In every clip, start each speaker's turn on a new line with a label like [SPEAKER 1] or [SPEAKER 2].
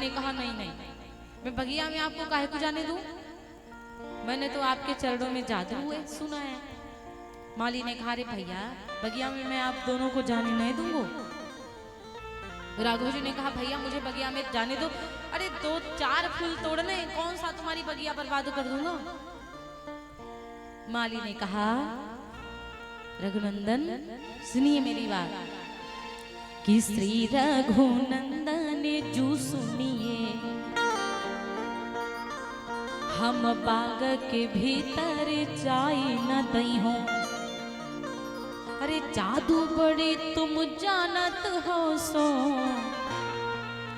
[SPEAKER 1] ने कहा नहीं नहीं, मैं बगिया में आपको काहे को जाने दूं, मैंने तो आपके चरणों में जादू है सुना है। माली ने कहा, अरे भैया बगिया में मैं आप दोनों को जाने नहीं दूंगा। राघव जी ने कहा, भैया मुझे बगिया में जाने दो, अरे 2-4 फूल तोड़ने, कौन सा तुम्हारी बगिया बर्बाद कर दूंगा। माली ने कहा, रघुनंदन सुनिए मेरी बात, कि श्री रघुनंदन जू सुनिए, हम बाग के भीतर जाई न दई हो, अरे जादू बड़े तुम जानत हो सो,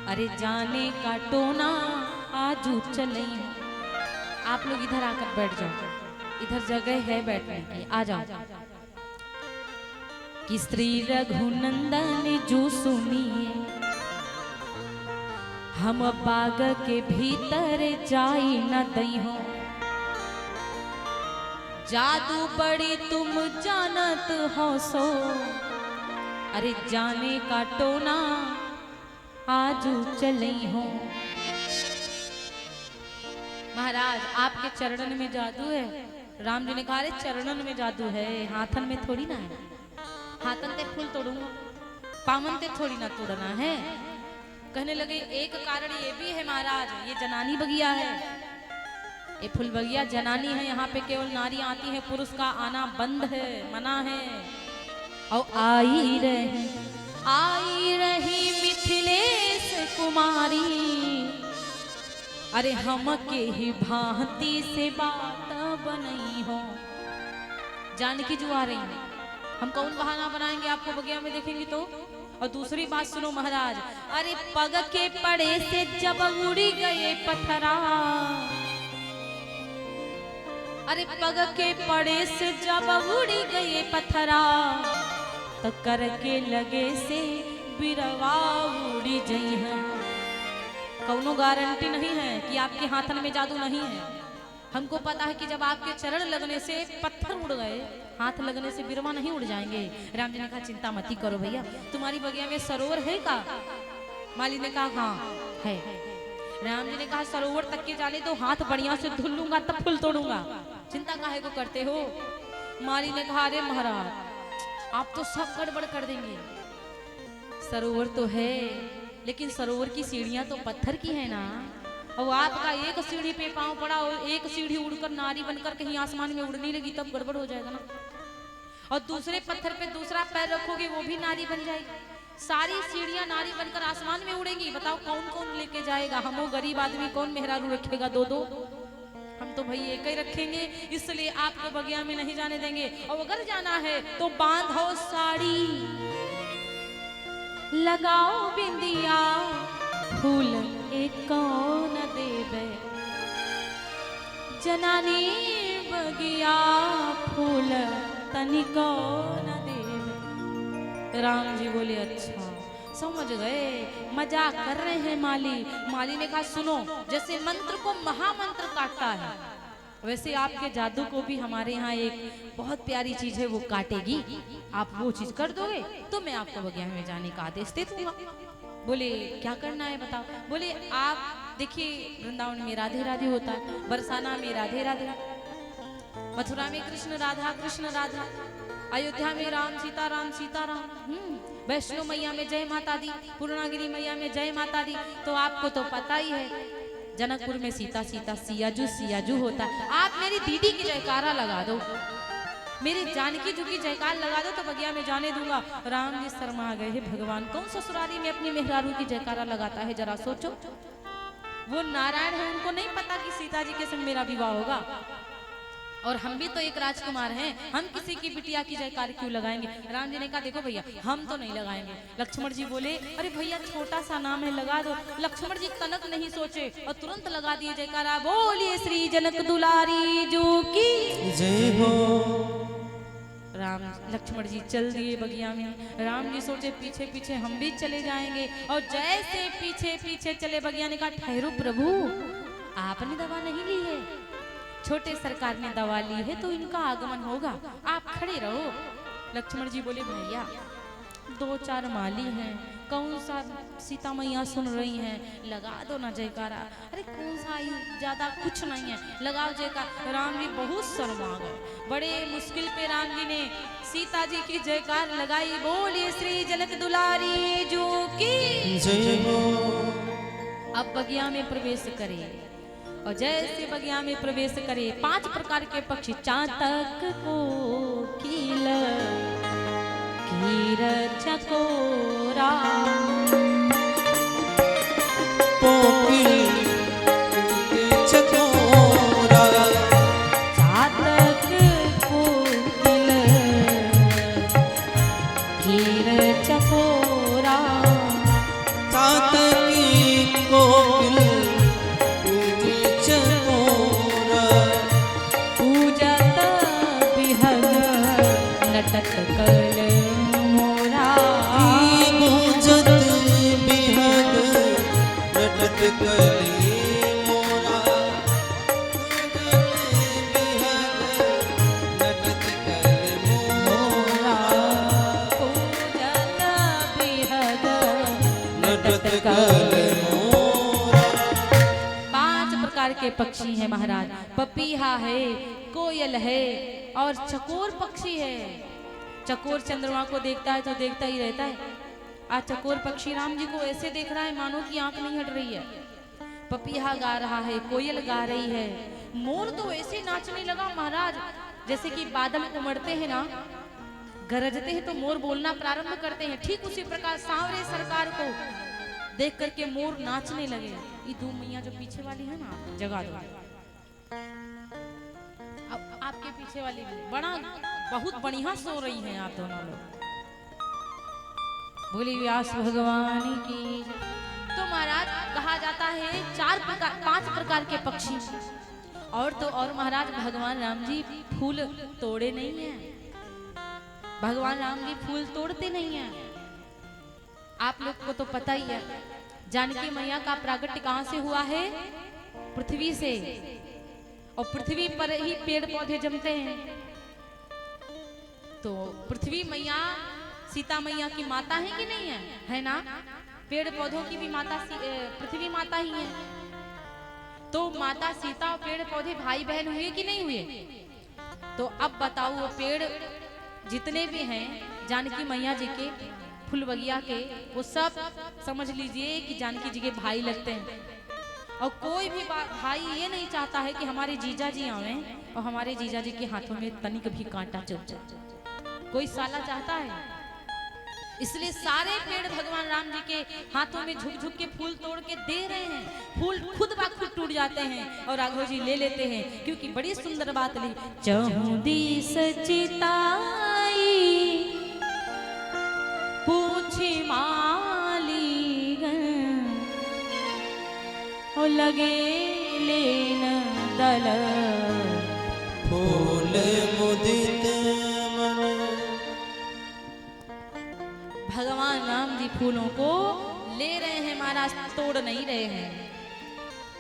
[SPEAKER 1] अरे जाने का टोना आजू चले। आप लोग इधर आकर बैठ जाओ, इधर जगह है बैठने की, आ जाओ। कि श्री रघुनंदन जो सुनिए, हम बाग के भीतर जाई न दई हो, जादू बड़ी तुम जानत हो सो, अरे जाने का टोना आजू चले हो। महाराज आपके चरणन में जादू है। राम जी ने कहा, अरे चरणन में जादू है, हाथन में थोड़ी ना है, हाथन ते फूल तोड़ूंगा, पावन ते थोड़ी ना तोड़ना है। कहने लगे, एक कारण ये भी है महाराज, ये जनानी बगिया है, ये फूल बगिया जनानी है, यहाँ पे केवल नारी आती है, पुरुष का आना बंद है, मना है। और आई रही मिथिलेश कुमारी, अरे हम के ही भांति से बात बनई हो। जानकी जो आ रही है, हम कौन बहाना बनाएंगे, आपको बगिया में देखेंगे तो। और दूसरी बात सुनो महाराज, अरे पग के पड़े से जब उड़ी गए पत्थरा, अरे पग के पड़े से जब उड़ी गए पत्थरा, तो करके लगे से बिरवा उड़ी जई है। कौनो गारंटी नहीं है कि आपके हाथन में जादू नहीं है। हमको पता है कि जब आपके चरण लगने से पत्थर उड़ गए, हाथ लगने से बिरवा नहीं उड़ जाएंगे। राम जी ने कहा, चिंता मत करो भैया, तुम्हारी बगिया में सरोवर है का। माली ने कहा, हाँ है। राम जी ने कहा, सरोवर तक के जाने दो, हाथ बढ़िया से धुल लूंगा तब फूल तोड़ूंगा, चिंता काहे को करते हो। माली ने कहा, अरे महाराज आप तो सब गड़बड़ कर देंगे, सरोवर तो है लेकिन सरोवर की सीढ़ियां तो पत्थर की है ना, और आपका एक सीढ़ी पे पांव पड़ा और एक सीढ़ी उड़कर नारी बनकर कहीं आसमान में उड़ने लगी, तब गड़बड़ हो जाएगा ना। और दूसरे पत्थर पे दूसरा पैर रखोगे, वो भी नारी बन जाएगी। सारी सीढ़ियां नारी बनकर आसमान में उड़ेंगी, बताओ कौन कौन लेके जाएगा। हम वो गरीब आदमी, कौन मेहरारू रखेगा 2-2, हम तो भाई एक ही रखेंगे। इसलिए आपको बगिया में नहीं जाने देंगे। और अगर जाना है तो बांधो साड़ी, लगाओ बिंदिया, फूल एक कौन देवे, जनानी बगिया फूल तनिको न देवे। राम जी बोले, अच्छा समझ गए, मजाक कर रहे हैं माली। माली ने कहा, सुनो, जैसे मंत्र को महामंत्र काटता है, वैसे आपके जादू को भी हमारे यहाँ एक बहुत प्यारी चीज है, वो काटेगी। आप वो चीज कर दोगे तो मैं आपको बगिया में जाने का आदेश दे दूंगा। बोले, क्या करना है बताओ। बोले, आप देखिए वृंदावन में राधे राधे होता है, बरसाना में राधे राधे, मथुरा में कृष्ण राधा कृष्ण राधा, अयोध्या में राम सीताराम, वैष्णो मैया में जय माता दी, पूर्णागिरी मैया में जय माता दी। तो आपको तो पता ही है, जनकपुर में सीता सियाजू होता है। आप मेरी दीदी की जयकारा लगा दो, मेरी जानकी जी की जयकार लगा दो, तो बगिया में जाने दूंगा। राम जी शर्मा गए, हे भगवान, कौन ससुराली में अपनी मेहरारू की जयकारा लगाता है, जरा सोचो। वो नारायण है, उनको नहीं पता कि सीता जी के संग मेरा विवाह होगा। और हम भी तो एक राजकुमार हैं, हम किसी की बिटिया की जयकार क्यों लगाएंगे। राम जी ने कहा, देखो भैया हम तो नहीं लगाएंगे। लक्ष्मण जी बोले, अरे भैया छोटा सा नाम है, लगा दो। लक्ष्मण जी तनक नहीं सोचे और तुरंत लगा दिए जयकारा। बोलिए श्री जनक दुलारी जो की जय हो। राम लक्ष्मण जी चल दिए बगिया में। राम जी सोचे पीछे पीछे हम भी चले जाएंगे, और जैसे पीछे पीछे चले, बगिया ने कहा, ठहरो प्रभु, आपने दवा नहीं ली है, छोटे सरकार ने दवा ली है, तो इनका आगमन होगा, आप खड़े रहो। लक्ष्मण जी बोले, भैया दो चार माली हैं, कौन सा सीता मैया सुन रही हैं, लगा दो ना जयकारा। अरे कौन सा ज्यादा कुछ नहीं है, लगाओ जयकार। राम जी बहुत शर्मा गए, बड़े मुश्किल पे राम जी ने सीता जी की जयकार लगाई। बोलिए श्री जनक दुलारी जो की जय हो। अब बगिया में प्रवेश करे और जैसे बगिया में प्रवेश करे 5 प्रकार के पक्षी, चातक को कील कीर चकोरा
[SPEAKER 2] चकोरा,
[SPEAKER 1] चातक को कील कीर चकोरा,
[SPEAKER 2] चातक को
[SPEAKER 1] पूजत बिहग लटक कर मोरा,
[SPEAKER 2] पूजत बिहग लटक कर मोरा, लटक कर मोरा,
[SPEAKER 1] पूजत बिहग
[SPEAKER 2] लटक कर मोरा।
[SPEAKER 1] 5 प्रकार के पक्षी हैं महाराज, पपीहा है, कोयल है और चकोर पक्षी है। चकोर चंद्रमा को देखता है तो देखता ही रहता है। आज चकोर पक्षी राम जी को ऐसे देख रहा है मानो कि आंख नहीं हट रही है। पपीहा गा रहा है, कोयल गा रही है, मोर तो ऐसे नाचने लगा महाराज जैसे कि बादल उमड़ते हैं ना, गरजते हैं तो मोर बोलना प्रारंभ करते हैं। ठीक उसी प्रकार सांवरे सरकार को देख करके मोर नाचने लगे। ये 2 मैया जो पीछे वाली है ना, जगा दो। अब आपके पीछे वाली बड़ा बहुत बढ़िया सो रही हैं आप दोनों लोग। बोली व्यास भगवान की। तो महाराज कहा जाता है 5 प्रकार के पक्षी। और तो और महाराज भगवान राम जी फूल तोड़े नहीं हैं। भगवान राम जी फूल तोड़ते नहीं हैं। आप लोग को तो पता ही है, जानकी मैया का प्रागट्य कहां से हुआ है? पृथ्वी से। और पृथ्वी पर ही पेड़ पौधे जमते हैं। तो पृथ्वी मैया सीता मैया की माता है कि नहीं है? है ना? पेड़ पौधों की भी माता पृथ्वी माता ही है। तो माता सीता और पेड़ पौधे भाई बहन हुए कि नहीं हुए? तो अब बताओ, वो पेड़ जितने भी हैं जानकी मैया जी के, फूल बगिया के, वो सब समझ लीजिए कि जानकी जी के भाई लगते हैं। और कोई भी भाई ये नहीं चाहता है कि हमारे जीजा जी आवे और हमारे जीजा जी के हाथों में तनिक भी कांटा चुभ जाए। कोई साला चाहता है? इसलिए सारे पेड़ भगवान राम जी के हाथों में झुक झुक के फूल तोड़ के दे रहे हैं। फूल खुद ब खुद टूट जाते हैं और राघव जी ले लेते हैं, क्योंकि बड़ी सुंदर बात ली। चहुदी सचिताई पूछी मालीगण और लगे लेन दल
[SPEAKER 2] फूल मुदित मन।
[SPEAKER 1] भगवान राम जी फूलों को ले रहे हैं महाराज, तोड़ नहीं रहे हैं।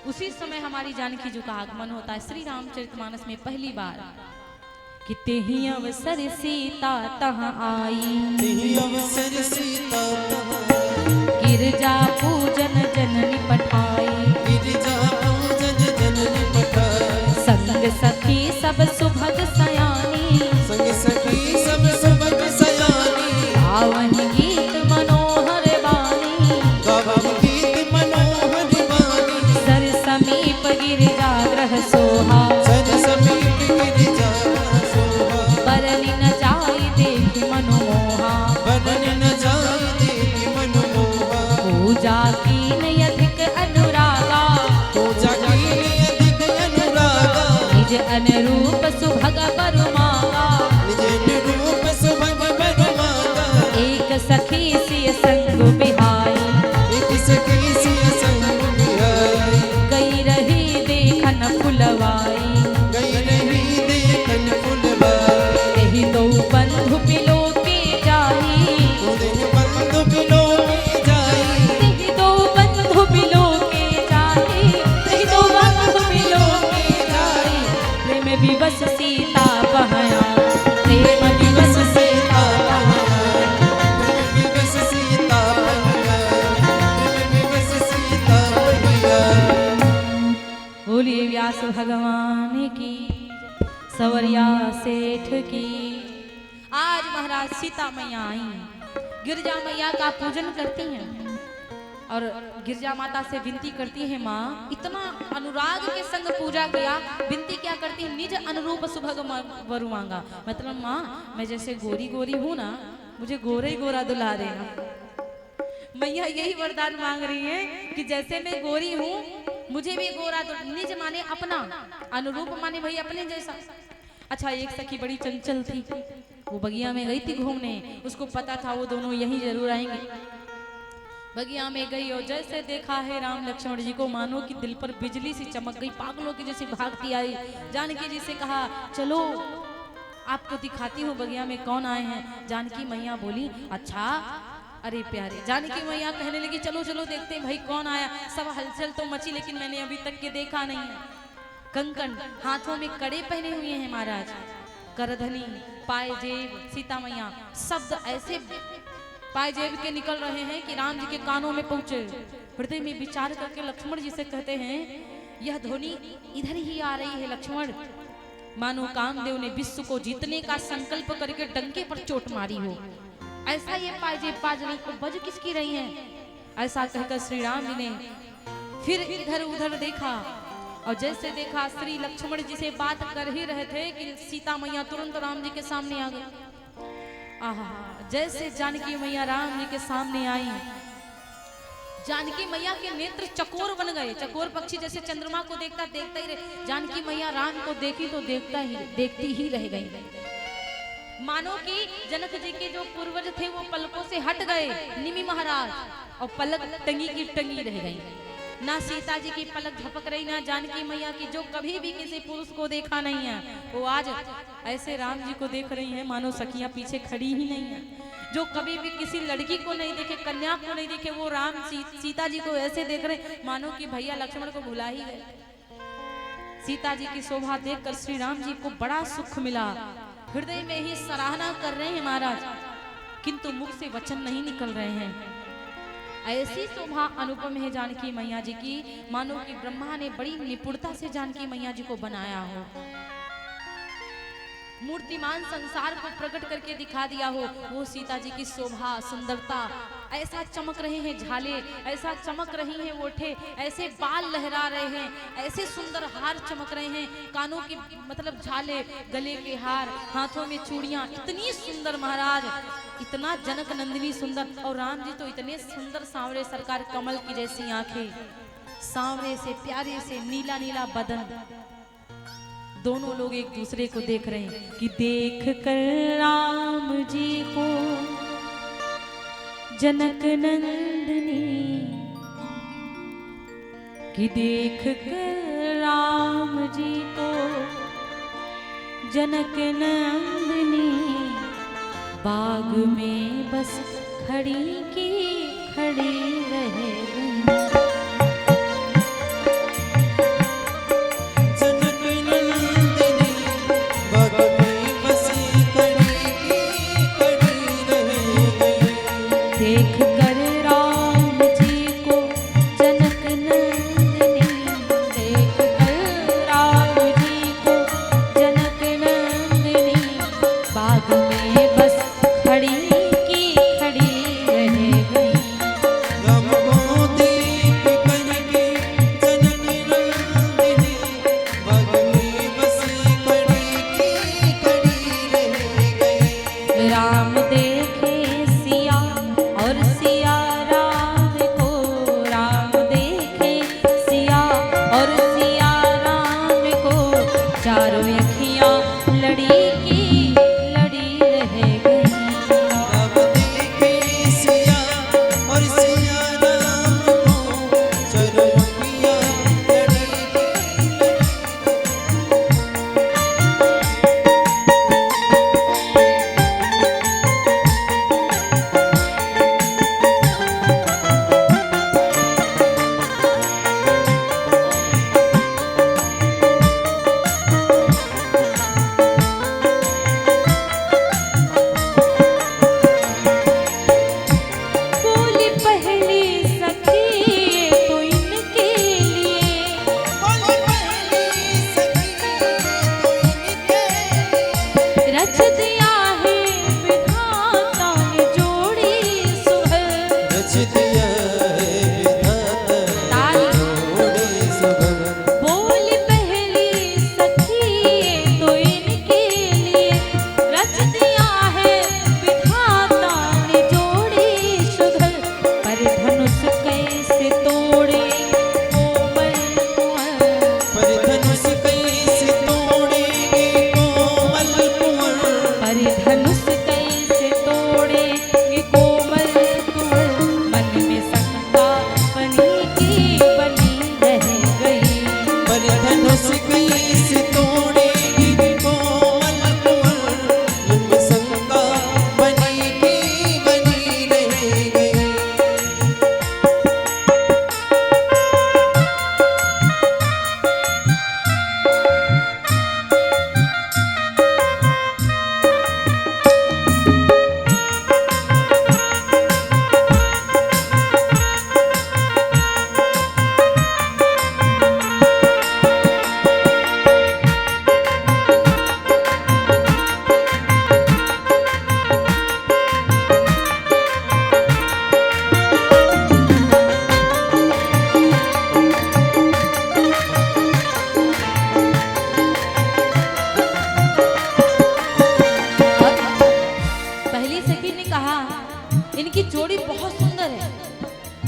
[SPEAKER 1] उसी समय हमारी जानकी जी का आगमन होता है श्री रामचरितमानस में पहली बार कि तेहि अवसर सीता तहाँ आई,
[SPEAKER 2] तेहि अवसर सीता तहाँ
[SPEAKER 1] गिरजा पूजन जननी पठाई,
[SPEAKER 2] गिरजा पूजन जननी पठाई,
[SPEAKER 1] संग सखी सब सुभग सयानी,
[SPEAKER 2] संग सखी सब सुभग सयानी,
[SPEAKER 1] गावन गीत मनोहर बानी,
[SPEAKER 2] गावन गीत मनोहर बानी,
[SPEAKER 1] सर समीप गिरजा ग्रह सोहा,
[SPEAKER 2] सर समीप गिरजा ग्रह सोहा,
[SPEAKER 1] बरनि न जाई देख मनोहा,
[SPEAKER 2] बरनि न जाई देख मनोहा,
[SPEAKER 1] पूजा कीन अधिक अनुरागा,
[SPEAKER 2] पूजा कीन अधिक अनुरागा,
[SPEAKER 1] निज अनुरूप सुभग बर मांगा,
[SPEAKER 2] निज अनुरूप सुभग बर मांगा,
[SPEAKER 1] एक सखी सिय संग बिहाई,
[SPEAKER 2] एक सखी सिय संग बिहाई,
[SPEAKER 1] गई रही देखन फुलवाई,
[SPEAKER 2] गई रही देखन फुलवाई,
[SPEAKER 1] एहि दो बंधु बिलो के जाई,
[SPEAKER 2] तोरे बंधु बिलो के जाई,
[SPEAKER 1] एहि दो बंधु बिलो के जाई, एहि दो बंधु बिलो के जाई, प्रेम विवश सीता बहया, प्रेम विवश सीता बहया, व्यास भगवान की, सवरिया सेठ की। आज महाराज सीता मैया आई, गिरजा मैया का पूजन करती हैं और गिरजा माता से विनती करती है, माँ इतना अनुराग के संग पूजा किया, विनती क्या करती है, निज अनुरूप सुभग वरु मांगा। मतलब माँ मैं जैसे गोरी गोरी हूँ ना, मुझे गोरे ही गोरा दुला देना। मैया यही वरदान मांग रही है कि जैसे मैं गोरी हूँ मुझे भी गोरा दो। निज माने अपना, अनुरूप माने भाई अपने जैसा। अच्छा एक सखी बड़ी चंचल थी, वो बगिया में गई थी घूमने, उसको पता था वो दोनों यहीं जरूर आएंगे। बगिया में गई और जैसे देखा है राम लक्ष्मण जी को, मानो कि दिल पर बिजली सी चमक गई, पागलों की जैसे भागती आई। जानकी जी से कहा चलो आपको दिखाती हूँ बगिया में कौन आए हैं। जानकी मैया बोली अच्छा। अरे प्यारे, जानकी मैया कहने लगी चलो चलो देखते हैं भाई कौन आया। सब हलचल तो मची लेकिन मैंने अभी तक के देखा नहीं है। कंकण हाथों में कड़े पहने हुए हैं महाराज, करधनी पायजेब, सीता मैया शब्द ऐसे पायजेब के निकल रहे हैं कि राम जी के कानों में पहुंचे। हृदय में विचार करके लक्ष्मण जी से कहते हैं यह ध्वनि इधर ही आ रही है लक्ष्मण, मानो कामदेव ने विश्व को जीतने का संकल्प करके डंके पर चोट मारी हो। ऐसा ये पायजेब पाजनी को बज किसकी रही हैं? ऐसा कहकर श्री राम जी ने फिर इधर उधर देखा और जैसे देखा श्री लक्ष्मण जी से बात कर ही रहे थे कि सीता मैया तुरंत राम जी के सामने आ गई। आहा, जैसे जानकी मैया राम जी के सामने आई, जानकी मैया के नेत्र चकोर बन गए। चकोर पक्षी जैसे चंद्रमा को देखता देखता ही रहे, जानकी मैया राम को देखी तो देखती ही रह गई। मानो कि जनक जी के जो पूर्वज थे वो पलकों से हट गए, निमि महाराज, और पलक टंगी की टंगी रह गई। ना सीता जी की पलक झपक रही, ना जानकी मैया की, जो कभी भी किसी पुरुष को देखा नहीं है वो आज ऐसे राम जी को देख रही हैं मानो सखियां पीछे खड़ी ही नहीं है। जो कभी भी किसी लड़की को नहीं देखे, कन्या को नहीं देखे, वो राम सीता जी को ऐसे देख रहे मानो कि भैया लक्ष्मण को भुला ही गए। सीता जी की शोभा देखकर श्री राम जी को बड़ा सुख मिला, हृदय में ही सराहना कर रहे हैं महाराज, किंतु मुख से वचन नहीं निकल रहे हैं। ऐसी शोभा अनुपम है जानकी मैया जी की, मानो कि ब्रह्मा ने बड़ी निपुणता से जानकी मैया जी को बनाया हो, मूर्तिमान संसार को प्रकट करके दिखा दिया हो। वो सीता जी की शोभा सुंदरता, ऐसा चमक रहे हैं झाले, ऐसा चमक रही हैं ओठे, ऐसे बाल लहरा रहे हैं, ऐसे सुंदर हार चमक रहे हैं, कानों की मतलब झाले, गले के हार, हाथों में चूड़ियां, इतनी सुंदर महाराज, इतना जनक नंदिनी सुंदर। और राम जी तो इतने सुंदर सांवरे, सरकार कमल की जैसी आंखें, सांवरे से प्यारे से नीला नीला बदन। दोनों लोग एक दूसरे को देख रहे हैं कि देख कर राम जी को जनक नंदिनी, कि देख कर राम जी को जनक नंदिनी, बाग में बस खड़ी की खड़ी रह गई।
[SPEAKER 2] गम को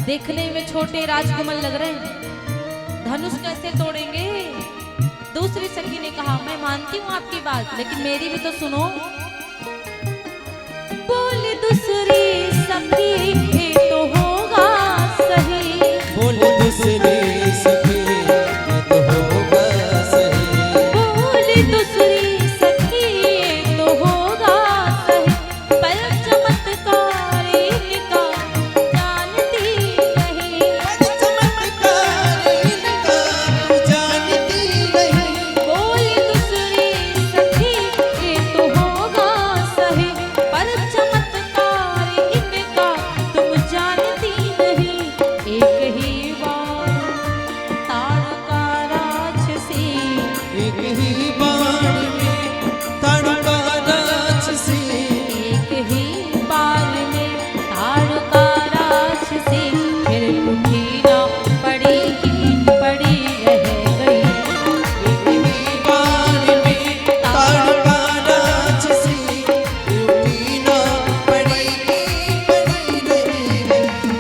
[SPEAKER 1] देखने में छोटे राजकमल लग रहे हैं, धनुष कैसे तोड़ेंगे? दूसरी सखी ने कहा मैं मानती हूँ आपकी बात, लेकिन मेरी भी तो सुनो। बोली दूसरी सखी ये तो होगा सही,
[SPEAKER 2] बोले दूसरी सखी ये तो होगा सही,
[SPEAKER 1] बोली दूसरी सखी ये तो होगा सही, पर चमत्कार इनका जानती नहीं,
[SPEAKER 2] चमत्कार इनका तू जानती नहीं,
[SPEAKER 1] बोली दूसरी सखी ये तो होगा सही, पर चमत्कार इनका तुम जानती नहीं। एक ही बार तारका राक्षसी,
[SPEAKER 2] एक ही बाण में ताड़का राक्षसी,
[SPEAKER 1] एक ही बार में तारका राक्षसी, फिर उठी ना पड़ी की पड़ी रह गई,
[SPEAKER 2] एक ही बाण में ताड़का राक्षसी, टूटी ना पड़ेगी पड़ी रहेगी।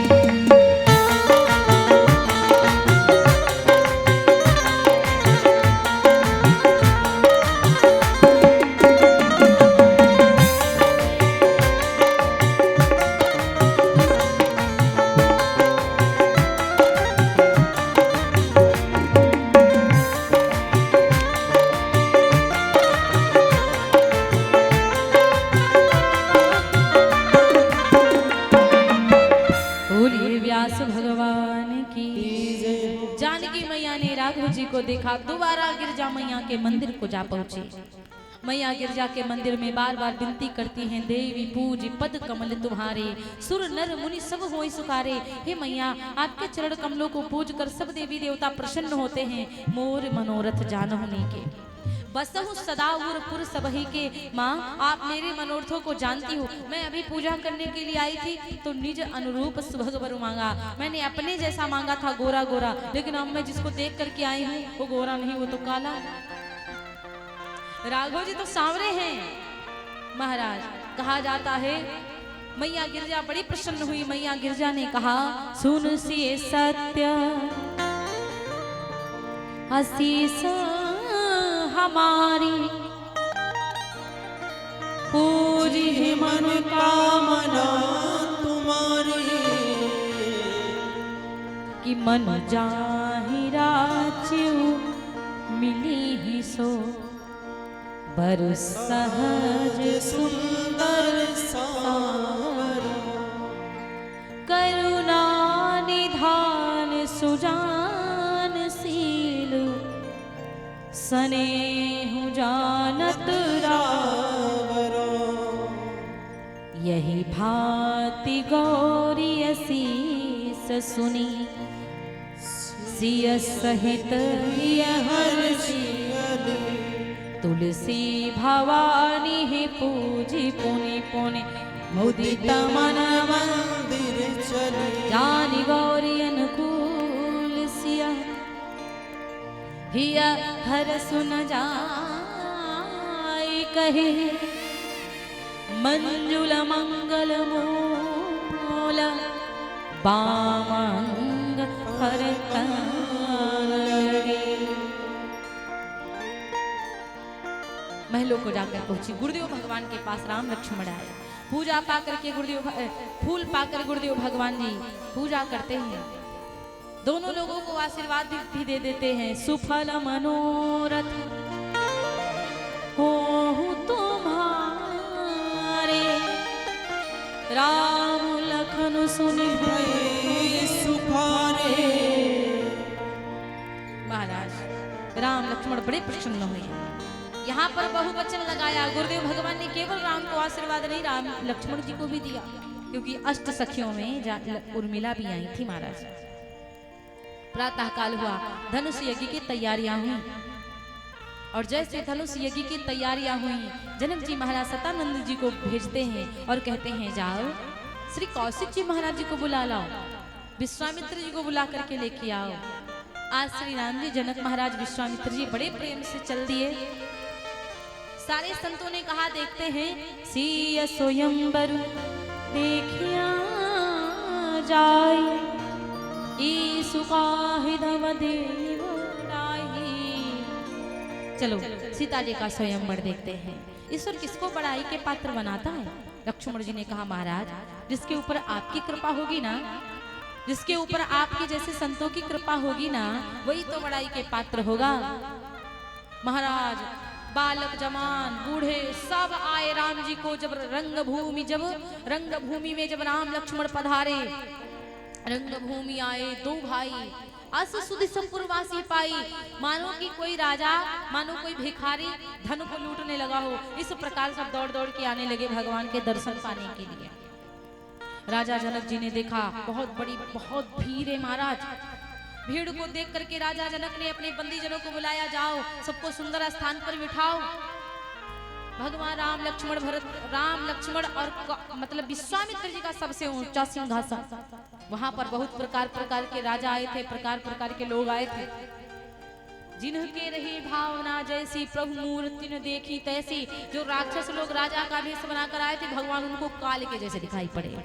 [SPEAKER 1] बोलिए व्यास भगवान की। जानकी मैया ने राघव जी को देखा, दोबारा गिरजा मैया के मंदिर को जा पहुंची। मैया गिरजा के मंदिर में बार बार विनती करती हैं, देवी पूज पद कमल तुम्हारे, सुर नर मुनि सब होय सुखारे। हे मैया, आपके चरण कमलों को पूज कर सब देवी देवता प्रसन्न होते हैं, मोर मनोरथ जानहुनी के बसहु सदा उरपुर सबही के। माँ, आप मेरे मनोरथों को जानती हो। मैं अभी पूजा करने के लिए आई थी तो निज अनुरूप सुभग वर मांगा। मैंने अपने जैसा मांगा था, गोरा गोरा, लेकिन अब मैं जिसको देख करके आई हूँ वो गोरा नहीं, वो तो काला। राघव जी तो सांवरे हैं महाराज। कहा जाता है मैया गिरजा बड़ी प्रसन्न हुई। मैया गिरजा ने कहा, सुन सी सत्य आशीष हमारी, पूजी मन
[SPEAKER 2] कामना तुम्हारी,
[SPEAKER 1] कि मन जाहिरा चिऊ मिली ही सो, बर सहज सुंदर सावर, करुणा निधान सुजान शील, स्नेह जानत रावरो, यही भांति गौरी असीस सुनी, सिय सहित हर्षि, तुलसी भवानी है पूजी पुनि पुनि, मुदित मन
[SPEAKER 2] मंदिर चली,
[SPEAKER 1] जानी गौरी अनुकूल सिया, हिया हर सुन जाय कहे, मंजुल मंगल मूल, बामंग हर लगे। महलों को जाकर पहुंची। गुरुदेव भगवान के पास राम लक्ष्मण आए। पूजा पा करके गुरुदेव फूल पाकर गुरुदेव भगवान जी पूजा करते हैं। दोनों लोगों को आशीर्वाद भी दे देते हैं। सुफल मनोरथ हो तुम्हारे, राम लखन सुनि
[SPEAKER 2] भई सुखारे।
[SPEAKER 1] महाराज राम लक्ष्मण बड़े प्रसन्न हुए। यहाँ पर बहुवचन लगाया। गुरुदेव भगवान ने केवल राम को आशीर्वाद नहीं, राम लक्ष्मण जी को भी दिया, क्योंकि अष्ट सखियों में उर्मिला भी आई थी। महाराज प्रातः काल हुआ, धनुष यज्ञ की तैयारियां हुई, और जैसे धनुष यज्ञ की तैयारियां हुई, जनक जी महाराज सतानंद जी को भेजते हैं और कहते हैं जाओ श्री कौशिक जी महाराज जी को बुला लाओ, विश्वामित्र जी को बुला करके लेके आओ। आज श्री राम जी जनक महाराज विश्वामित्र जी बड़े प्रेम से चल दिए। सारे संतों ने कहा देखते हैं सीय स्वयंवर देखिया जाए, ईसु काहिदव देवराही। चलो सीता जी का स्वयंवर देखते हैं। ईश्वर किसको बड़ाई के पात्र बनाता है? लक्ष्मण जी ने कहा महाराज, जिसके ऊपर आपकी कृपा होगी ना, जिसके ऊपर आपकी जैसे संतों की कृपा होगी ना, वही तो बड़ाई के पात्र होगा। महाराज बालक जवान बूढ़े सब आए राम जी को जब रंगभूमि में जब राम लक्ष्मण पधारे, रंगभूमि आए दो भाई अस सुधि संपुरवासी पाई। मानो कि कोई राजा, मानो कोई भिखारी धन को लूटने लगा हो, इस प्रकार सब दौड़ दौड़ के आने लगे भगवान के दर्शन पाने के लिए। राजा जनक जी ने देखा बहुत भीड़ है महाराज। भीड़ को देख करके राजा जनक ने अपने बंदी जनों को बुलाया, जाओ सबको सुंदर स्थान पर बिठाओ। भगवान राम लक्ष्मण और मतलब विश्वामित्र जी का सबसे ऊंचा सिंहासन, वहां पर बहुत प्रकार के राजा आए थे, प्रकार के लोग आए थे। जिनके रही भावना जैसी प्रभु मूर्ति ने देखी तैसी। जो राक्षस लोग राजा का भेष बनाकर आए थे, भगवान उनको काल के जैसे दिखाई पड़े।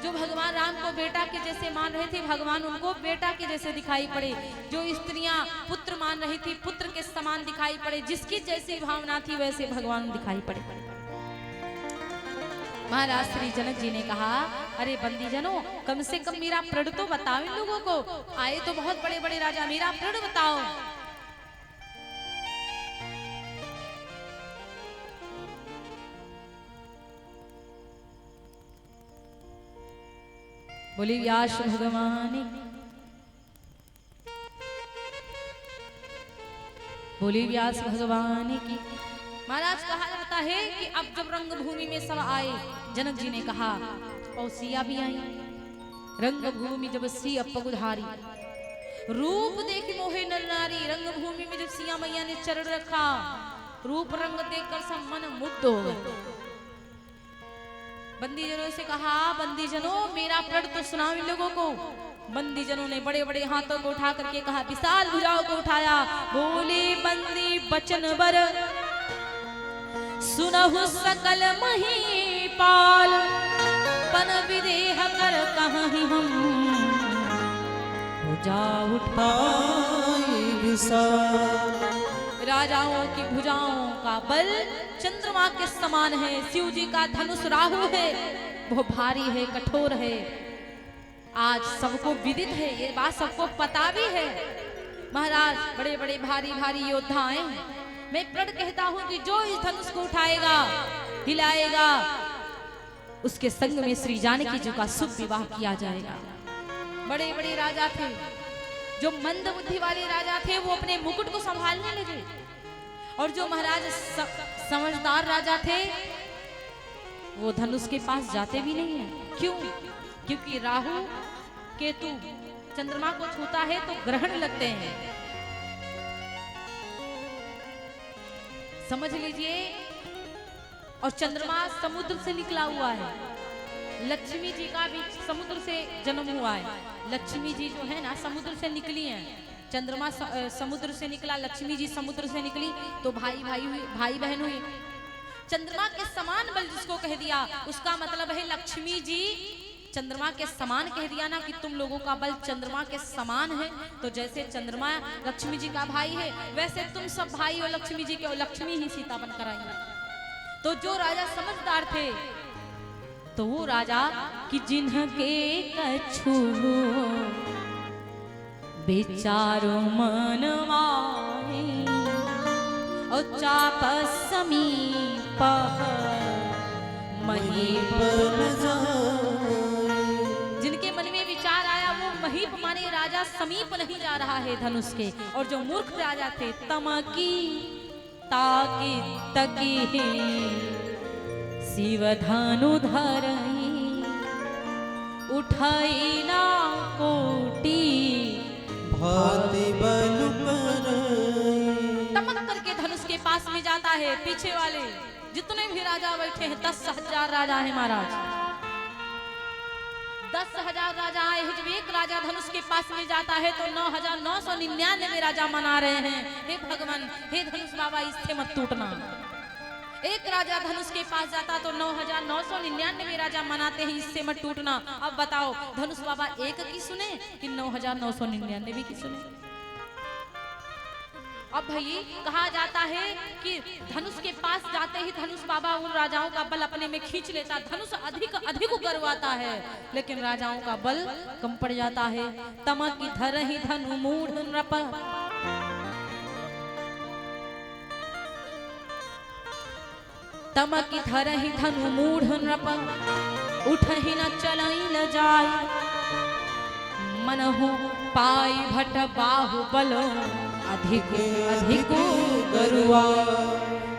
[SPEAKER 1] जो भगवान राम को बेटा के जैसे मान रहे थे, भगवान उनको बेटा के जैसे दिखाई पड़े। जो स्त्रियां पुत्र मान रही थी, पुत्र के समान दिखाई पड़े। जिसकी जैसी भावना थी वैसे भगवान दिखाई पड़े। महाराज श्री जनक जी ने कहा, अरे बंदी जनों, कम से कम मेरा प्रण तो बताओ इन लोगों को। आए तो बहुत बड़े बड़े राजा, मेरा प्रण बताओ। बोली व्यास भगवान, बोली व्यास भगवान की। महाराज कहा जाता है कि अब जब रंगभूमि में सब आए, जनक जी ने कहा और सिया भी आई। रंगभूमि जब सिया पगुधारी, रूप देख मोहे नर नारी। रंगभूमि में जब सिया मैया ने चरण रखा, रूप रंग देखकर सब मन मुग्ध हो गए। बंदी जनों से कहा, बंदी जनों मेरा प्रण तो सुनाओ इन लोगों को। बंदी जनों ने बड़े बड़े हाथों को उठा करके कहा, विशाल भुजाओं को उठाया। बोले बंदी बचन बर सुनहु सकल महीपाल, पन विदेह कर कहीं हम भुजा उठाए विशाल। राजाओं की भुजाओं का बल चंद्रमा के समान है। शिव जी का धनुष राहु है, वो भारी है, कठोर है। आज सबको विदित है, ये बात सबको पता भी है। महाराज बड़े बड़े भारी योद्धा आए हैं। मैं प्रण कहता हूं कि जो इस धनुष को उठाएगा, हिलाएगा, उसके संग में श्री जानकी जी का शुभ विवाह किया जाएगा। बड़े बड़े राजा थे, जो मंद बुद्धि वाले राजा थे वो अपने मुकुट को संभालने लगे, और जो महाराज समझदार राजा थे वो धनुष के पास जाते भी नहीं है। क्यों? क्योंकि राहु केतु चंद्रमा को छूता है तो ग्रहण लगते हैं, समझ लीजिए। और चंद्रमा समुद्र से निकला हुआ है। लक्ष्मी जी का भी समुद्र से जन्म हुआ है। लक्ष्मी जी जो है ना समुद्र से निकली हैं। चंद्रमा समुद्र से निकला, लक्ष्मी जी समुद्र से निकली, तो भाई बहन हुई। चंद्रमा के समान बल जिसको कह दिया, उसका मतलब है लक्ष्मी जी चंद्रमा के समान कह दिया ना कि तुम लोगों का बल चंद्रमा के समान है। तो जैसे चंद्रमा लक्ष्मी जी का भाई है, वैसे तुम सब भाई हो लक्ष्मी जी के, और लक्ष्मी ही सीता बनकर आई। तो जो राजा समझदार थे, तो वो राजा कि जिन्हके कछु बेचारो मनवाए, और चाप समीप महीप जिनके मन में विचार आया वो महीप माने राजा समीप नहीं जा रहा है धनुष के। और जो मूर्ख राजा थे, तमकी ताकि तकी शिव धनु धरई, उठाई ना कोटी
[SPEAKER 2] भाति बल
[SPEAKER 1] तमक करके धनुष के पास में जाता है। पीछे वाले जितने भी राजा बैठे हैं, 10,000 राजा है महाराज, 10,000 राजा आए हैं। जब एक राजा धनुष के पास में जाता है तो 9,999 राजा मना रहे हैं, हे भगवान, हे धनुष बाबा, इससे मत टूटना। एक राजा धनुष के पास जाता तो 9,999 राजा मनाते हैं इससे मत टूटना। अब बताओ धनुष बाबा एक की सुने कि 9,999 की सुने? अब भाई कहा जाता है कि धनुष के पास जाते ही धनुष बाबा उन राजाओं का बल अपने में खींच लेता, धनुष अधिक अधिक उगरवाता है, लेकिन राजाओं का बल कम पड़ जाता है। तमकी धर ही धनु मूढ़ नृप, तमकी धर ही धनु मूढ़ नृप, उठ ही न चलई न जाय, मनहु पाई भट बाहुबल, अधिक अधिक गरुआ।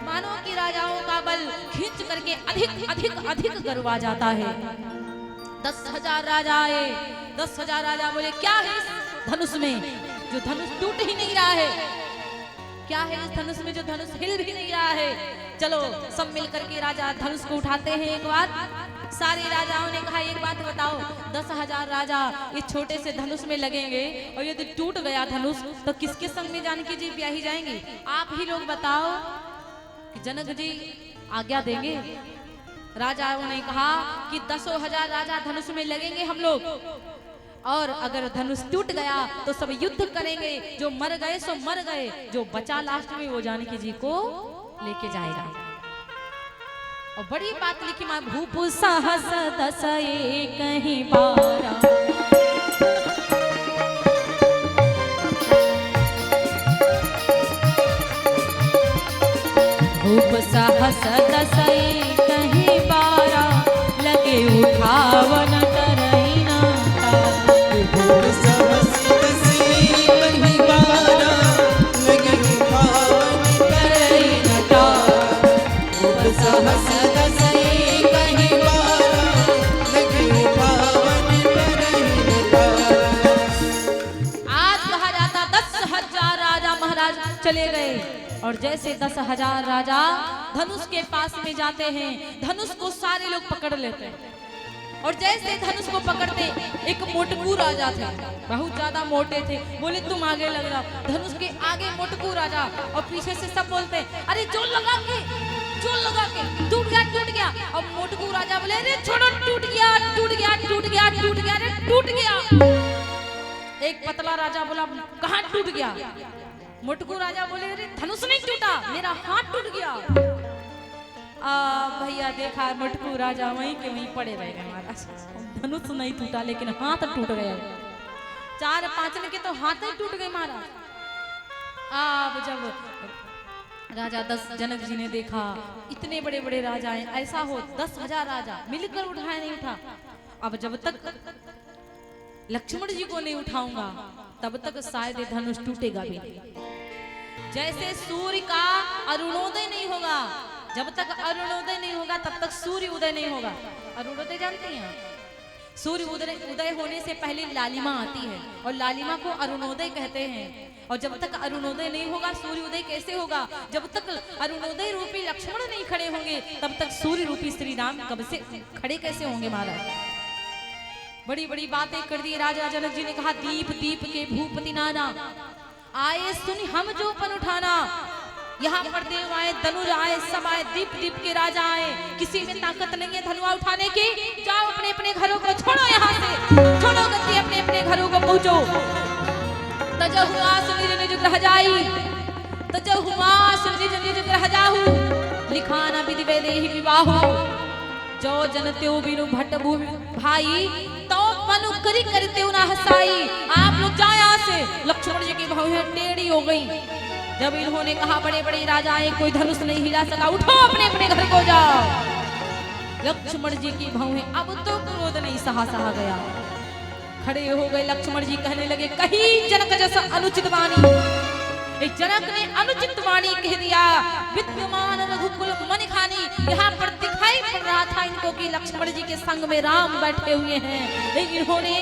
[SPEAKER 1] मानो कि राजाओं का बल खींच करके अधिक अधिक अधिक गरुआ जाता है। 10,000 राजा आए, 10,000 राजा बोले क्या है इस धनुष में जो धनुष टूट ही नहीं रहा है, क्या है इस धनुष में जो धनुष हिल भी नहीं रहा है। चलो सब मिल करके राजा धनुष को उठाते हैं। एक बार सारे राजाओं ने कहा एक बात बताओ, 10,000 राजा इस छोटे से धनुष में लगेंगे और यदि टूट गया धनुष तो किसके संग में जानकी जी ब्याही जाएंगी? आप ही लोग बताओ कि जनक जी आज्ञा देंगे? राजाओं ने कहा कि 10,000 राजा धनुष में लगेंगे हम लोग, और अगर धनुष टूट गया तो सब युद्ध करेंगे, जो मर गए सो मर गए, जो बचा लास्ट में वो जानकी जी को लेके जाएगा। और बड़ी बात लिखी मां, भूप सहस दस कहीं बारा, भूप सहस दस कहीं बारा, लगे उठावन करई ना
[SPEAKER 2] भूप सहस दस कहीं बारा, लगे उठावन
[SPEAKER 1] करई ना।
[SPEAKER 2] भूप सहस दस कहीं बारा, लगे उठावन करई।
[SPEAKER 1] आज कहा जाता 10,000 राजा महाराज चले गए, और जैसे 10,000 राजा धनुष के पास में जाते हैं, धनुष को सारे लोग पकड़ लेते हैं, और जैसे धनुष को पकड़ते एक मोटकू राजा थे, बहुत ज्यादा मोटे थे, बोले तुम आगे लग रहा। धनुष के आगे मोटकू राजा और पीछे से सब बोलते अरे जोर लगा के, जोर लगा के, टूट गया टूट गया। और मोटकू राजा बोले अरे छोड़ो, टूट गया टूट गया टूट गया टूट गया, अरे टूट गया। एक पतला राजा बोला कहाँ टूट गया? मोटकू राजा बोले अरे धनुष नहीं टूटा, मेरा हाथ टूट गया। भैया देखा मोटकू राजा वहीं के वहीं पड़े रह गए महाराज, धनुष नहीं टूटा लेकिन हाथ टूट गया। 4-5 के तो हाथ ही टूट गए महाराज। अब जब राजा जनक जी ने देखा इतने बड़े बड़े राजा हैं, ऐसा हो 10,000 राजा मिलकर उठाए नहीं उठा, अब जब तक लक्ष्मण जी को नहीं उठाऊंगा तब तक शायद ये धनुष टूटेगा भी नहीं। जैसे सूर्य का अरुणोदय नहीं होगा, जब तक अरुणोदय नहीं होगा तब तक सूर्य उदय नहीं होगा। अरुणोदय जानती हैं? सूर्य उदय होने से पहले लालिमा आती है और लालिमा को अरुणोदय कहते हैं। और जब तक अरुणोदय नहीं होगा सूर्योदय कैसे होगा? जब तक अरुणोदय रूपी लक्ष्मण नहीं खड़े होंगे तब तक सूर्य रूपी श्री राम कब से खड़े कैसे होंगे महाराज? बड़ी बड़ी बातें कर दी। राजा जनक जी ने कहा दीप दीप के भूपति नाना, आए सुन हम जो पन उठाना। यहाँ पर देव आए, धनुष आए, सब आए, दीप दीप के राजा आए, किसी में ताकत नहीं है धनुआ उठाने की। जाओ अपने अपने घरों को छोड़ो, यहाँ से छोड़ो गति, अपने अपने घरों को पहुंचो। तजहुआ निज निज ग्रह जाई, तजहुआ निज निज ग्रह जाहु, लिखाना विधि वेदेहि विवाहु। जो जन त्यो बिनु भट्ट भूमि भाई, तो मनु करी करते ना हसाई। आप लोग जाए यहाँ से। लक्ष्मण जी की भौहें टेढ़ी हो गई। जब इन्होंने कहा बड़े बड़े राजा आए, कोई धनुष नहीं हिला सका, उठो अपने अपने घर को जाओ। लक्ष्मण जी की भौहें अब तो क्रोध नहीं सहा गया, खड़े हो गए। लक्ष्मण जी कहने लगे कहीं जनक जैसा अनुचित वाणी। जनक ने अनुचित वाणी कह दिया। विद्यमान रघुकुल मन खानी। यहाँ पर दिखाई पड़ रहा था इनको कि लक्ष्मण जी के संग में राम बैठे हुए हैं, लेकिन इन्होंने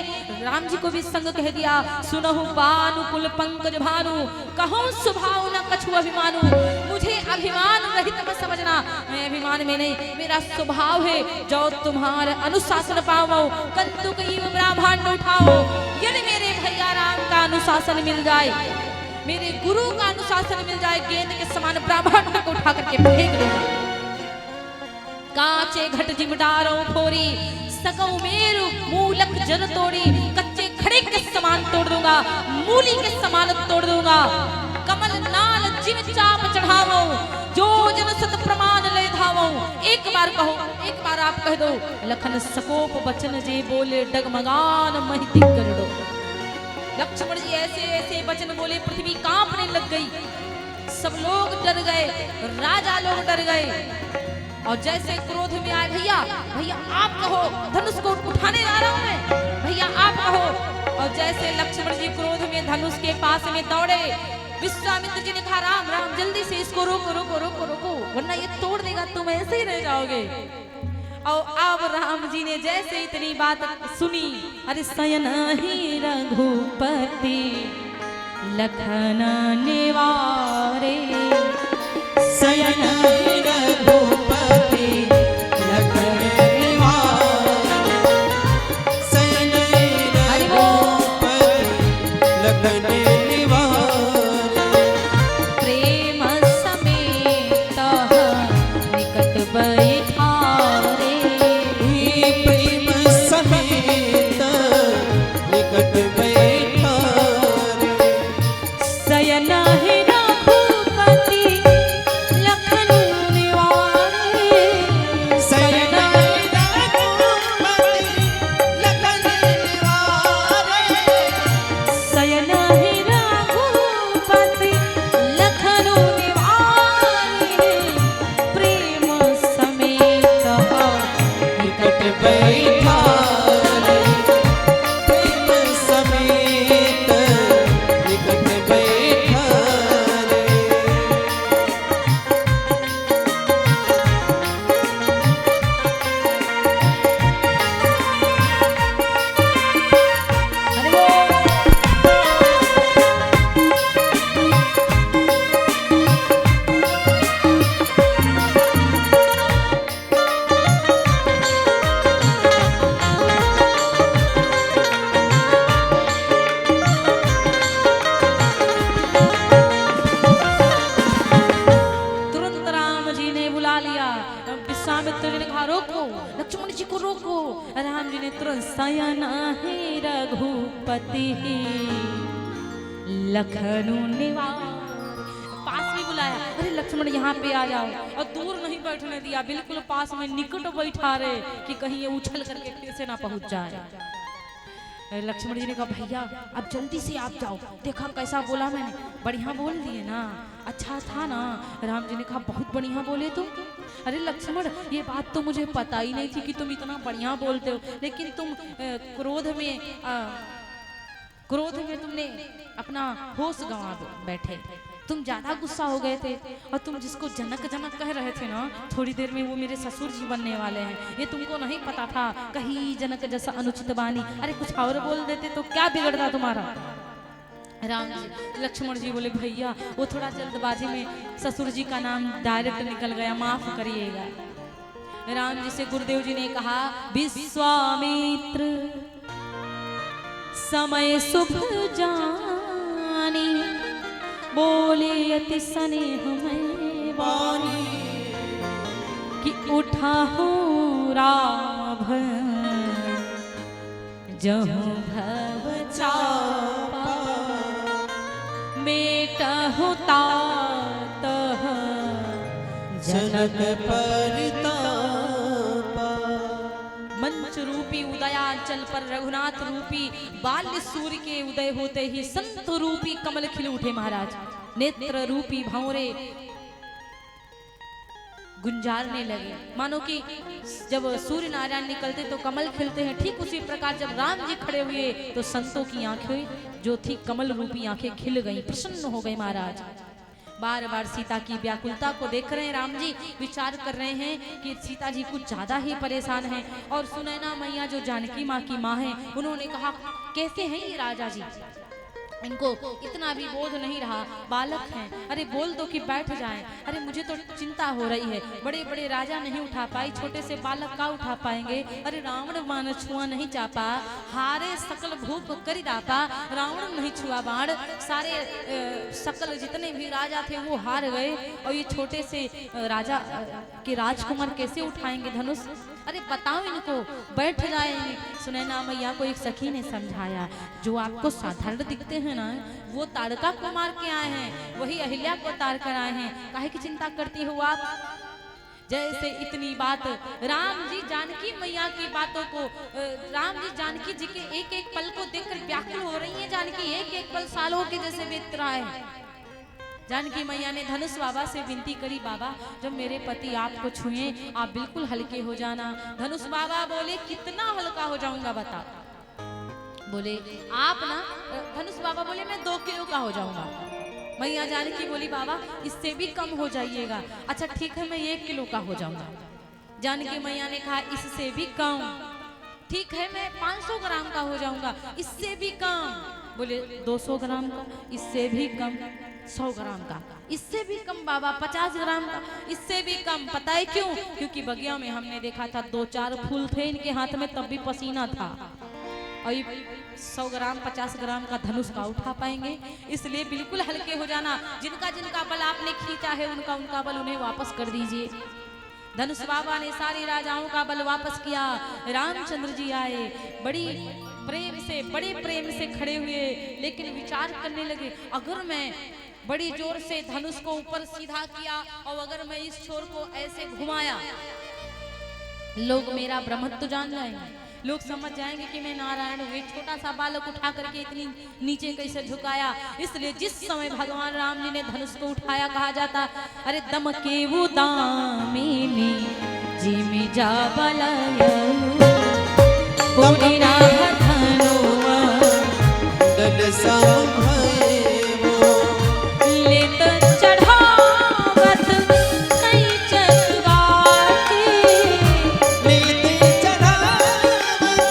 [SPEAKER 1] राम जी को भी संग कह दिया। सुनहु बानुकुल पंकज भानु, कहूँ स्वभाव न कछु अभिमानु। मुझे अभिमान रहित मत समझना, मैं अभिमान में नहीं, मेरा स्वभाव है जो तुम्हारे अनुशासन पाओ। कंतु कहीं ब्रह्मांड उठाओ। यदि मेरे भैया राम का अनुशासन मिल जाए, मेरे गुरु का अनुशासन मिल जाए, गेंद के समान ब्रह्मांड को उठा करके फेंक दूंगा। काचे घट जिमडारो फोरी सकौ मेरु मूलक जर तोड़ी कच्चे खड़े के समान तोड़ दूंगा मूली के समान तोड़ दूंगा कमल नाल जिम चाप चढ़ावो जो जन सत प्रमाण ले धावो एक बार कहो एक बार आप कह दो लखन सकोप बचन जे बोले डगमगान महिति कर दो लक्ष्मण जी ऐसे ऐसे वचन बोले पृथ्वी कांपने लग गई सब लोग डर गए राजा लोग डर गए और जैसे क्रोध में आए भैया भैया आप कहो धनुष को उठाने जा रहा हूं मैं भैया आप कहो और जैसे लक्ष्मण जी क्रोध में धनुष के पास में दौड़े विश्वामित्र जी ने कहा राम राम जल्दी से इसको रोको रोको रोको रोको वरना ये तोड़ देगा तुम ऐसे ही रह जाओगे और अब राम जी ने जैसे इतनी बात सुनी अरे सयन ही रघुपति लखन निवारे
[SPEAKER 2] सयन ही रघुपति लखन निवारे सयन ही रघुपति लखन निवारे
[SPEAKER 1] प्रेम समेत निकट बैठारे
[SPEAKER 2] प्रेम समेत निकट बैठारे
[SPEAKER 1] सयन ही रघुपति लखन निवारे
[SPEAKER 2] सयन ही रघुपति लखन निवारे
[SPEAKER 1] सयन ही रघुपति लखन निवारे प्रेम समेत
[SPEAKER 2] निकट बैठारे प्रेम समेत निकट बैठारे
[SPEAKER 1] अरे वो तुरंत राम जी ने बुला लिया विश्वामित्र जी ने कहा रोको लक्ष्मण जी को रोको राम जी ने तुरंत सयन हे रघुपति लखनु निवार पास में बुलाया अरे लक्ष्मण यहाँ पे आ जाओ और दूर नहीं बैठने दिया बिल्कुल पास में निकट बैठा रहे कि कहीं ये उछल करके फिर से ना पहुंच जाए लक्ष्मण जी ने कहा भैया अब जल्दी से आप जाओ देखा कैसा बोला मैंने बढ़िया बोल दिए ना अच्छा था ना राम जी ने कहा बहुत बढ़िया बोले तुम अरे लक्ष्मण ये बात तो मुझे पता ही नहीं थी कि तुम इतना बढ़िया बोलते हो लेकिन तुम क्रोध में तुमने अपना होश गंवा बैठे तुम ज्यादा गुस्सा हो गए थे और तुम जिसको जनक जनक कह रहे थे ना थोड़ी देर में वो मेरे ससुर जी बनने वाले हैं ये तुमको नहीं पता था कहीं जनक जैसा अनुचित बानी अरे कुछ और बोल देते तो क्या बिगड़ता तुम्हारा राम जी लक्ष्मण जी बोले भैया वो थोड़ा जल्दबाजी में ससुर जी का नाम डायरेक्ट निकल गया माफ करिएगा राम जी से गुरुदेव जी ने कहा विश्वामित्र समय शुभ जानी बोले अति स्नेह में बानी कि उठा हो राभ जहु भव चापा मेटहु तात
[SPEAKER 2] जनक परतापा
[SPEAKER 1] मंच रूपी उदयाचल पर रघुनाथ रूपी बाल्य सूर्य के उदय होते ही संत रूपी कमल खिल उठे महाराज नेत्र रूपी भंवरे गुंजारने लगे मानो कि जब सूर्य नारायण निकलते तो कमल खिलते हैं ठीक उसी प्रकार जब राम जी खड़े हुए तो संतों की आंखें जो थी कमल रूपी आंखें खिल गई प्रसन्न हो गए महाराज बार बार सीता की व्याकुलता को देख रहे हैं राम जी विचार कर रहे हैं कि सीता जी कुछ ज्यादा ही परेशान हैं और सुनैना मैया जो जानकी माँ की माँ है उन्होंने कहा कैसे हैं ये राजा जी इनको इतना भी बोध नहीं रहा, बालक हैं, अरे बोल दो कि बैठ जाएं। अरे मुझे तो चिंता हो रही है, बड़े बड़े राजा नहीं उठा पाई, छोटे से बालक का उठा पाएंगे। अरे रावण बाण छुआ नहीं चापा, हारे सकल भूप करी दापा। रावण नहीं छुआ बाण, सारे सकल जितने भी राजा थे वो हार गए, और ये छोटे से राजा के राजकुमार कैसे उठाएंगे धनुष। अरे बताओ इनको, बैठ जाएंगे। सुनैना मैया को एक सखी ने समझाया, जो आपको साधारण दिखते हैं ना, वो ताड़का को मार के आए हैं, वही अहिल्या को तार कर आए हैं। काहे की चिंता करती हो आप। जैसे इतनी बात राम जी जानकी मैया की बातों को, राम जी जानकी जी के एक एक पल को देखकर व्याकुल हो रही है। जानकी एक एक पल सालों के जैसे बीत रहा है। जानकी मैया ने धनुष बाबा से विनती करी, बाबा जब मेरे पति आपको छुए आप बिल्कुल हल्के हो जाना। धनुष बाबा बोले, कितना हल्का हो जाऊंगा बताओ। बोले आप ना, धनुष बाबा बोले मैं 2 किलो का हो जाऊंगा। मैया जानकी बोली, बाबा इससे भी कम हो जाइएगा। अच्छा ठीक है, मैं 1 किलो का हो जाऊंगा। जानकी मैया ने कहा, इससे भी कम। ठीक है, मैं 500 ग्राम का हो जाऊंगा। इससे भी कम। बोले 200 ग्राम का। इससे भी कम। 100 ग्राम का। इससे भी कम बाबा। 50 ग्राम का। इससे भी कम। पता है क्यों? क्योंकि बगिया में हमने देखा था 2-4 फूल थे इनके हाथ में, तब भी पसीना था। और 100 ग्राम 50 ग्राम का धनुष का उठा पाएंगे, इसलिए बिल्कुल हल्के हो जाना। जिनका जिनका बल आपने खींचा है, उनका उनका बल उन्हें वापस कर दीजिए। धनुष बाबा ने सारे राजाओं का बल वापस किया। रामचंद्र जी आए, बड़ी प्रेम से, बड़े प्रेम से खड़े हुए, लेकिन विचार करने लगे, अगर मैं बड़ी जोर से धनुष को ऊपर सीधा किया और अगर मैं इस छोर को ऐसे घुमाया, लोग मेरा ब्रह्मत्व जान जाएंगे, लोग समझ जाएंगे कि मैं नारायण हूँ। एक छोटा सा बालक उठा करके इतनी नीचे कैसे झुकाया। इसलिए जिस समय भगवान राम जी ने धनुष को उठाया, कहा जाता, अरे दम के वो दामिनी जी में जा बलयऊ बोली ना धनुआ
[SPEAKER 2] दल संभय वो
[SPEAKER 1] लेत चढ़ावत कई चतवाके
[SPEAKER 2] लेते चढ़ावत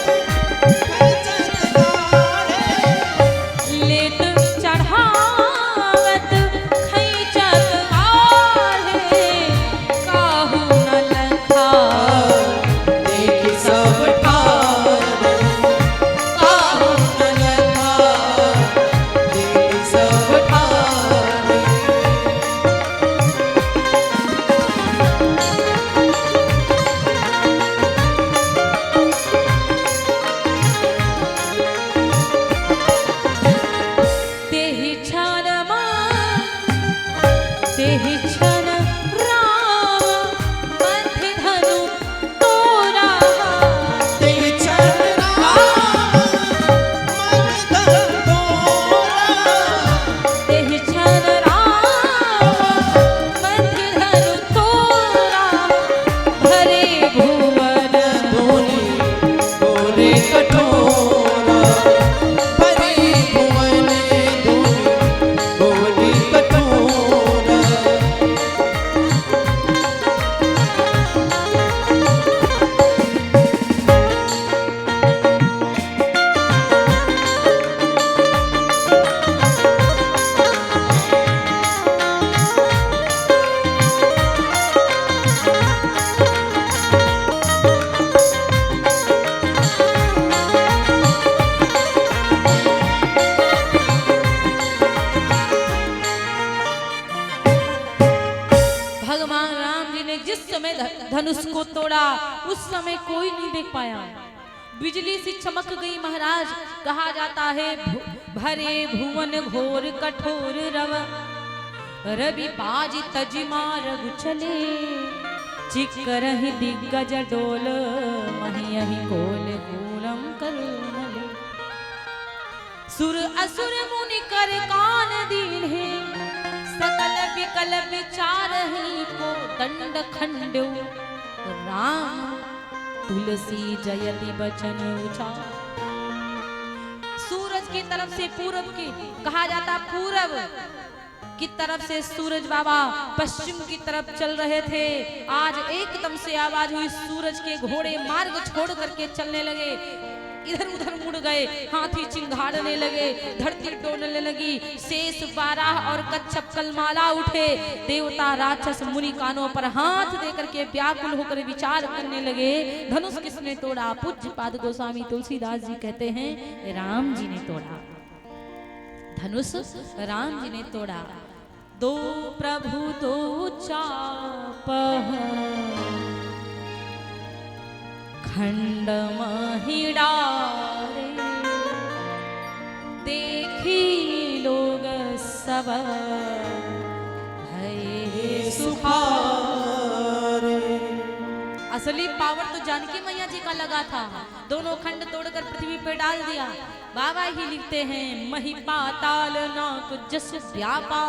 [SPEAKER 2] कई चतवारे
[SPEAKER 1] लेत चढ़ावत कई चतवारे काहू न लखा
[SPEAKER 2] देखि सब ठार
[SPEAKER 1] काहू न लखा
[SPEAKER 2] देखि सब ठार
[SPEAKER 1] तेहि क्षण तेहि क्षण राम मध्य धनु तोरा
[SPEAKER 2] तेहि क्षण राम मन धर तोरा
[SPEAKER 1] तेहि क्षण राम मध्य धनु तोरा भरे भुवन
[SPEAKER 2] धोनी बोले कठोरा भरी भुवन धोनी बोले कठोरा
[SPEAKER 1] भगवान राम जी ने जिस समय धनुष को तोड़ा, उस समय कोई नहीं देख पाया। बिजली सी चमक गई महाराज। कहा जाता है, भरे भुवन घोर कठोर रव रवि बाज तजिमार चले चिकरहि दिग्गज डोल महियहि कोल कूलम करुणले सुर असुर मुनि कर कान दीन्हे सकल विकल विचार ही को दंड खंडो राम तुलसी जयति बचन उचार। सूरज की तरफ से पूरब की, कहा जाता पूरब की तरफ से सूरज बाबा पश्चिम की तरफ चल रहे थे। आज एकदम से आवाज हुई, सूरज के घोड़े मार्ग छोड़ करके चलने लगे। इधर उधर मुड़ गए, हाथी चिंघाड़ने लगे, धरती डोलने लगी, शेष बारह और कच्छप कलमाला उठे। देवता राक्षस मुनि कानों पर हाथ देकर के व्याकुल होकर विचार करने लगे, धनुष किसने तोड़ा? पूज्य पाद गोस्वामी तुलसीदास जी कहते हैं राम जी ने तोड़ा धनुष, राम जी ने तोड़ा। दो प्रभु दो चाप खंड महिडारे, देखी लोग सब है सुखारे। असली पावर तो जानकी मैया जी का लगा था। दोनों खंड तोड़कर पृथ्वी पे डाल दिया। बाबा ही लिखते हैं मही पाताल नाक जस व्यापा,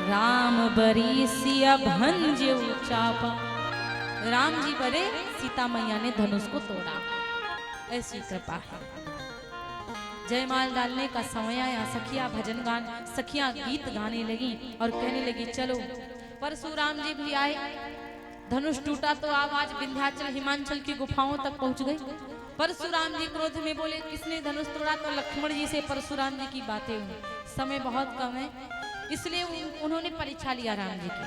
[SPEAKER 1] राम बरी सिया भंज चापा। राम जी बड़े, सीता मैया ने धनुष को तोड़ा। ऐसी कृपा है। जयमाल डालने का समय आया, सखिया भजन गान, सखिया गीत गाने लगी और कहने लगी चलो। परशुराम जी भी आए, धनुष टूटा तो आवाज विंध्याचल हिमांचल की गुफाओं तक पहुंच गई। परशुराम जी क्रोध में बोले किसने धनुष तोड़ा? तो लक्ष्मण जी से परशुराम जी की बातें हुई। समय बहुत कम है, इसलिए उन्होंने परीक्षा लिया राम जी की।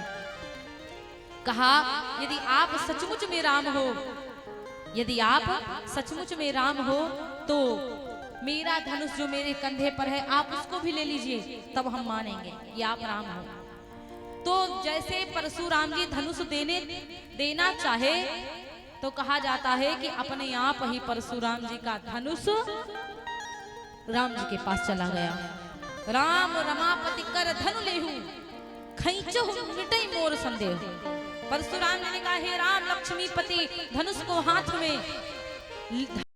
[SPEAKER 1] कहा यदि आप सचमुच में राम हो, यदि आप सचमुच में राम हो तो मेरा धनुष जो मेरे कंधे पर है आप उसको भी ले लीजिए, तब हम मानेंगे ये आप राम हो। तो जैसे परशुराम जी धनुष देना चाहे तो कहा जाता है कि अपने आप ही परशुराम जी का धनुष राम जी के पास चला गया। राम रमापति कर धनु लेहु, खैचो मिटई मोर संदेह। परशुराम जी ने कहा हे राम लक्ष्मीपति, धनुष को हाथ में